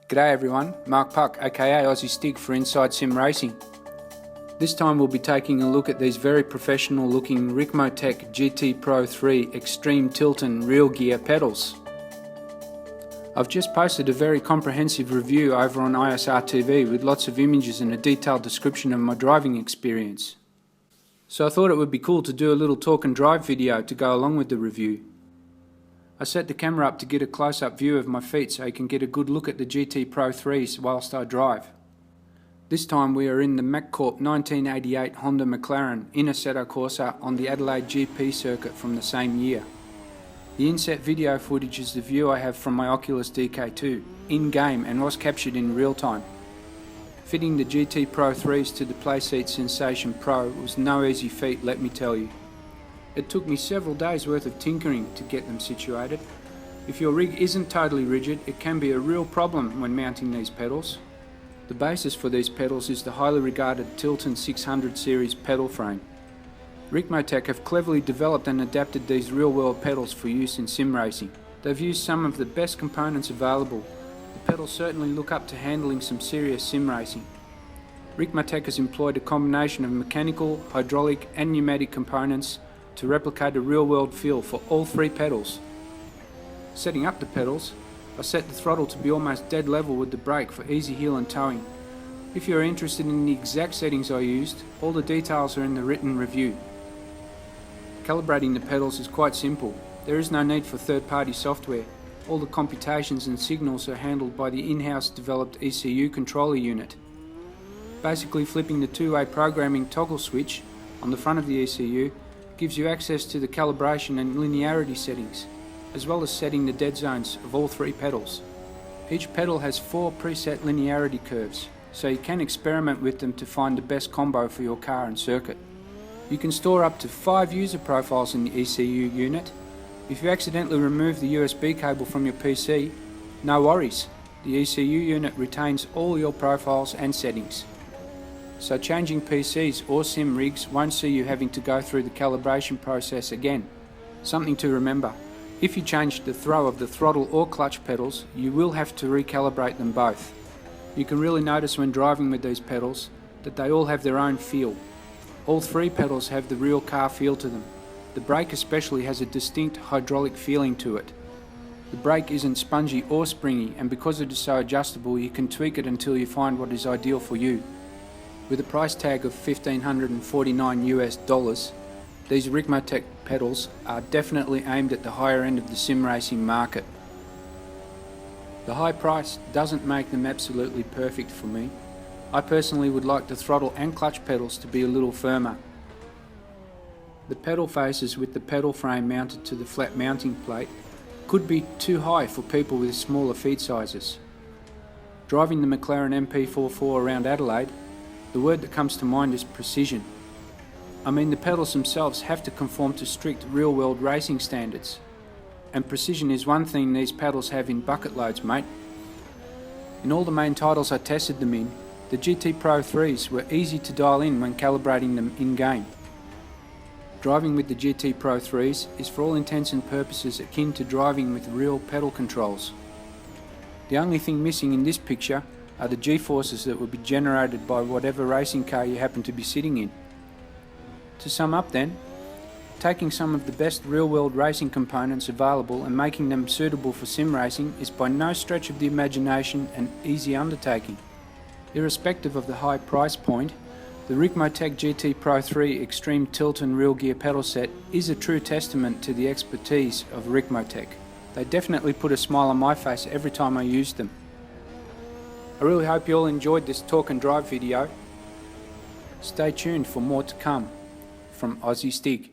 G'day everyone, Mark Puck aka Aussie Stig for Inside Sim Racing. This time we'll be taking a look at these very professional looking Ricmotech GTpro3 Xtreme Tilton rear gear pedals. I've just posted a very comprehensive review over on ISR TV with lots of images and a detailed description of my driving experience. So I thought it would be cool to do a little talk and drive video to go along with the review. I set the camera up to get a close-up view of my feet so you can get a good look at the GTpro3s whilst I drive. This time we are in the MacCorp 1988 Honda McLaren in Assetto Corsa on the Adelaide GP circuit from the same year. The inset video footage is the view I have from my Oculus DK2, in-game and was captured in real time. Fitting the GTpro3s to the Playseat Sensation Pro was no easy feat, let me tell you. It took me several days worth of tinkering to get them situated. If your rig isn't totally rigid, it can be a real problem when mounting these pedals. The basis for these pedals is the highly regarded Tilton 600 series pedal frame. Ricmotech have cleverly developed and adapted these real-world pedals for use in sim racing. They've used some of the best components available. The pedals certainly look up to handling some serious sim racing. Ricmotech has employed a combination of mechanical, hydraulic and pneumatic components to replicate a real-world feel for all three pedals. Setting up the pedals, I set the throttle to be almost dead level with the brake for easy heel and towing. If you are interested in the exact settings I used, all the details are in the written review. Calibrating the pedals is quite simple. There is no need for third-party software. All the computations and signals are handled by the in-house developed ECU controller unit. Basically flipping the two-way programming toggle switch on the front of the ECU gives you access to the calibration and linearity settings, as well as setting the dead zones of all three pedals. Each pedal has 4 preset linearity curves, so you can experiment with them to find the best combo for your car and circuit. You can store up to 5 user profiles in the ECU unit. If you accidentally remove the USB cable from your PC, no worries, the ECU unit retains all your profiles and settings. So changing PCs or sim rigs won't see you having to go through the calibration process again. Something to remember, if you change the throw of the throttle or clutch pedals, you will have to recalibrate them both. You can really notice when driving with these pedals that they all have their own feel. All three pedals have the real car feel to them. The brake especially has a distinct hydraulic feeling to it. The brake isn't spongy or springy, and because it is so adjustable you can tweak it until you find what is ideal for you. With a price tag of $1,549 US, these Ricmotech pedals are definitely aimed at the higher end of the sim racing market. The high price doesn't make them absolutely perfect for me. I personally would like the throttle and clutch pedals to be a little firmer. The pedal faces with the pedal frame mounted to the flat mounting plate could be too high for people with smaller feet sizes. Driving the McLaren MP44 around Adelaide, the word that comes to mind is precision. I mean, the pedals themselves have to conform to strict real-world racing standards. And precision is one thing these pedals have in bucket loads, mate. In all the main titles I tested them in, the GTpro3s were easy to dial in when calibrating them in-game. Driving with the GTpro3s is for all intents and purposes akin to driving with real pedal controls. The only thing missing in this picture are the G-forces that will be generated by whatever racing car you happen to be sitting in. To sum up then, taking some of the best real-world racing components available and making them suitable for sim racing is by no stretch of the imagination an easy undertaking. Irrespective of the high price point, the Ricmotech GTpro3 Xtreme Tilton rear gear pedal set is a true testament to the expertise of Ricmotech. They definitely put a smile on my face every time I used them. I really hope you all enjoyed this talk and drive video. Stay tuned for more to come from Aussie Stig.